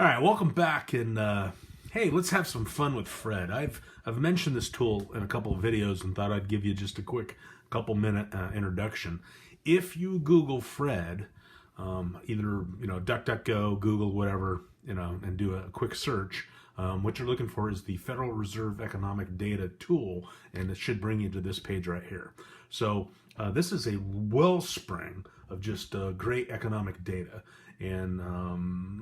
All right, welcome back, and hey, let's have some fun with Fred. I've mentioned this tool in a couple of videos and thought I'd give you just a quick couple-minute introduction. If you Google Fred, either DuckDuckGo, Google, whatever, and do a quick search, what you're looking for is the Federal Reserve Economic Data tool, and it should bring you to this page right here. So this is a wellspring of just great economic data. And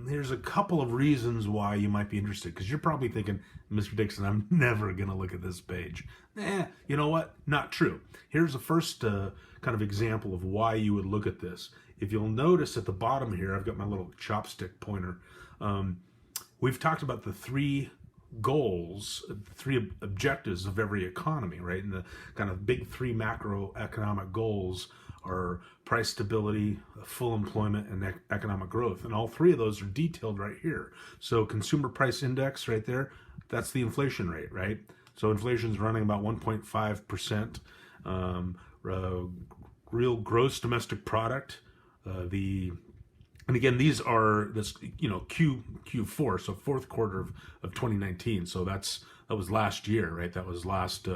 there's a couple of reasons why you might be interested, because you're probably thinking, Mr. Dixon, I'm never going to look at this page. You know what? Not true. Here's the first kind of example of why you would look at this. If you'll notice at the bottom here, I've got my little chopstick pointer. We've talked about the three goals, three objectives of every economy, right? And the kind of big three macroeconomic goals are price stability, full employment, and economic growth. And all three of those are detailed right here. So consumer price index right there, that's the inflation rate, right? So inflation is running about 1.5%. Real gross domestic product, and again, these are this Q4, so fourth quarter of 2019. So that was last year, right? That was last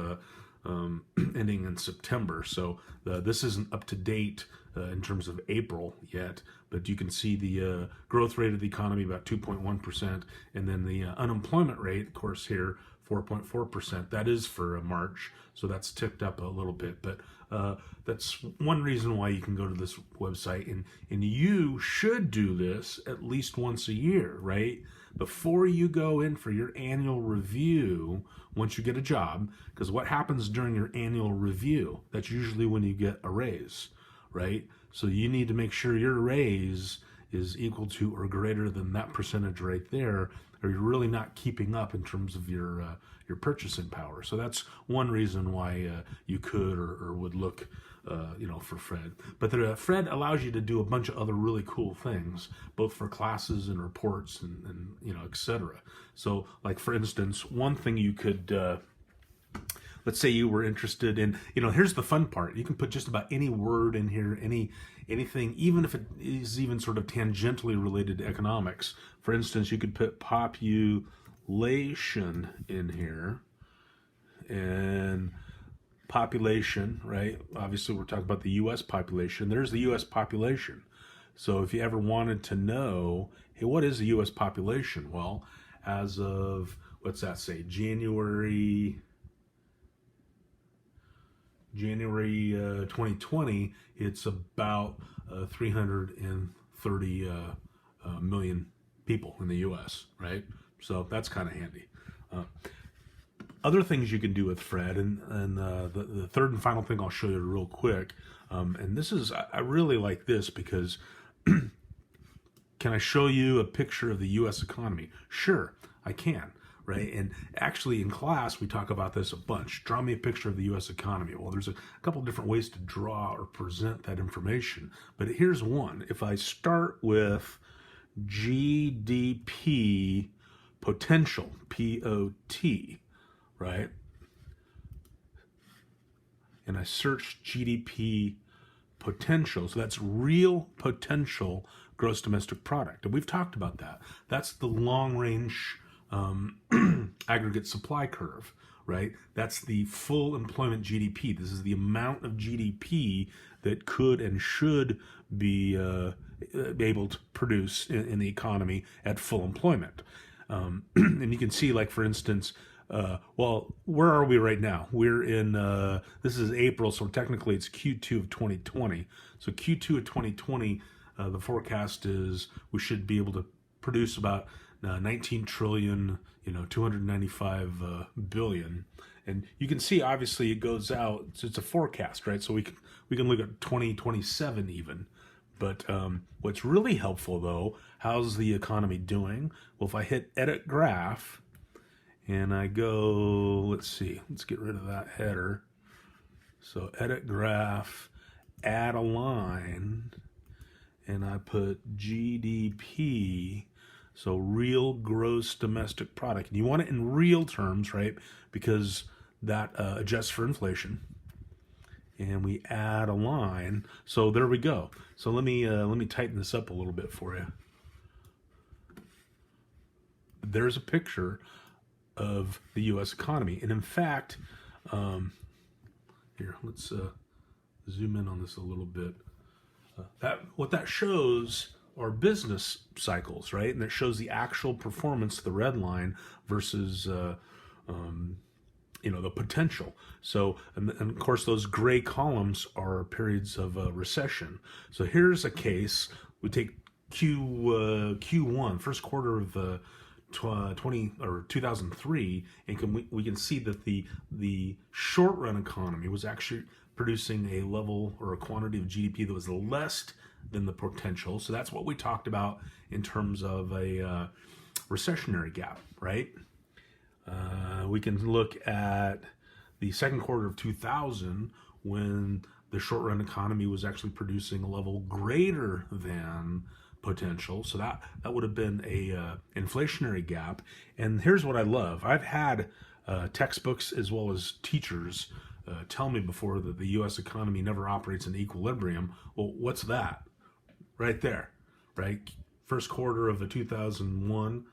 ending in September. So this isn't up to date in terms of April yet, but you can see the growth rate of the economy about 2.1%, and then the unemployment rate, of course, here 4.4%. That is for March, so that's ticked up a little bit, but that's one reason why you can go to this website, and you should do this at least once a year, right? Before you go in for your annual review, once you get a job, because what happens during your annual review, that's usually when you get a raise, right? So you need to make sure your raise is equal to or greater than that percentage right there, or you're really not keeping up in terms of your purchasing power. So that's one reason why you could or would look for Fred. But Fred allows you to do a bunch of other really cool things, both for classes and reports and etc. So, like for instance, one thing you could let's say you were interested in, here's the fun part. You can put just about any word in here, anything, even if it is even sort of tangentially related to economics. For instance, you could put population in here, and population, right? Obviously, we're talking about the U.S. population. There's the U.S. population. So if you ever wanted to know, hey, what is the U.S. population? Well, as of, what's that say, January 2020, it's about 330 million people in the U.S., right? So that's kind of handy. Other things you can do with Fred, and the third and final thing I'll show you real quick, and this is, I really like this because can I show you a picture of the U.S. economy? Sure, I can. Right, and actually in class we talk about this a bunch. Draw me a picture of the U.S. economy. Well, there's a couple of different ways to draw or present that information, but here's one. If I start with GDP potential, P-O-T, right, and I search GDP potential, so that's real potential gross domestic product, and we've talked about that. That's the long range aggregate supply curve, right? That's the full employment GDP. This is the amount of GDP that could and should be able to produce in the economy at full employment. And you can see, like, for instance, well, where are we right now? We're in, this is April, so technically it's Q2 of 2020. So Q2 of 2020, the forecast is we should be able to produce about 19 trillion, 295 billion. And you can see, obviously, it goes out, so it's a forecast, right? So we can look at 2027 even. But what's really helpful, though, how's the economy doing? Well, if I hit edit graph and I go, let's get rid of that header. So edit graph, add a line, and I put GDP, so real gross domestic product. And you want it in real terms, right? Because that adjusts for inflation. And we add a line. So there we go. So let me tighten this up a little bit for you. there's a picture of the U.S. economy. And in fact, here, let's zoom in on this a little bit. What that shows are business cycles, right? And it shows the actual performance, the red line, versus the potential. So, and of course, those gray columns are periods of recession. So here's a case. We take Q1, first quarter of 2003, and we can see that the short run economy was actually producing a level or a quantity of GDP that was less than the potential. So that's what we talked about in terms of a recessionary gap, right? We can look at the second quarter of 2000 when the short run economy was actually producing a level greater than potential. So that would have been a inflationary gap. And here's what I love. I've had textbooks as well as teachers tell me before that the U.S. economy never operates in equilibrium. Well, what's that? Right there, right? First quarter of the 2001,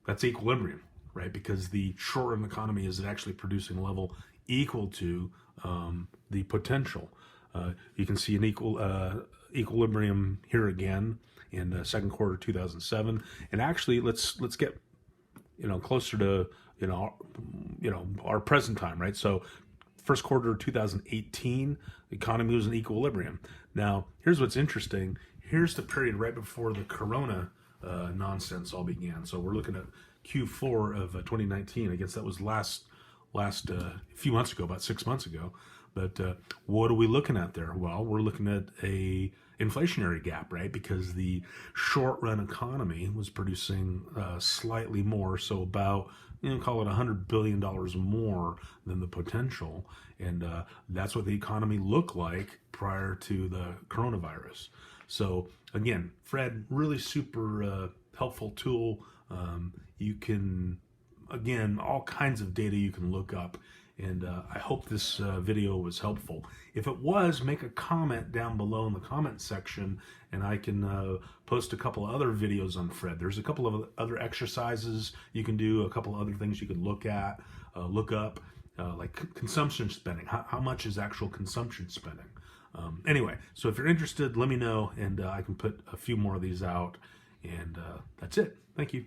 that's equilibrium, right? Because the short run economy is actually producing a level equal to the potential. You can see an equilibrium here again in second quarter 2007. And actually, let's get closer to our present time, right? So first quarter of 2018, the economy was in equilibrium. Now, here's what's interesting. Here's the period right before the corona nonsense all began. So we're looking at Q4 of 2019. I guess that was last few months ago, about 6 months ago. But what are we looking at there? Well, we're looking at a inflationary gap, right? Because the short run economy was producing slightly more, so about call it $100 billion more than the potential, and that's what the economy looked like prior to the coronavirus. So again, Fred, really super helpful tool. You can, again, all kinds of data you can look up. And I hope this video was helpful. If it was, make a comment down below in the comment section, and I can post a couple of other videos on Fred. There's a couple of other exercises you can do, a couple of other things you can look up, like consumption spending. How much is actual consumption spending? Anyway, so if you're interested, let me know, and I can put a few more of these out. And that's it. Thank you.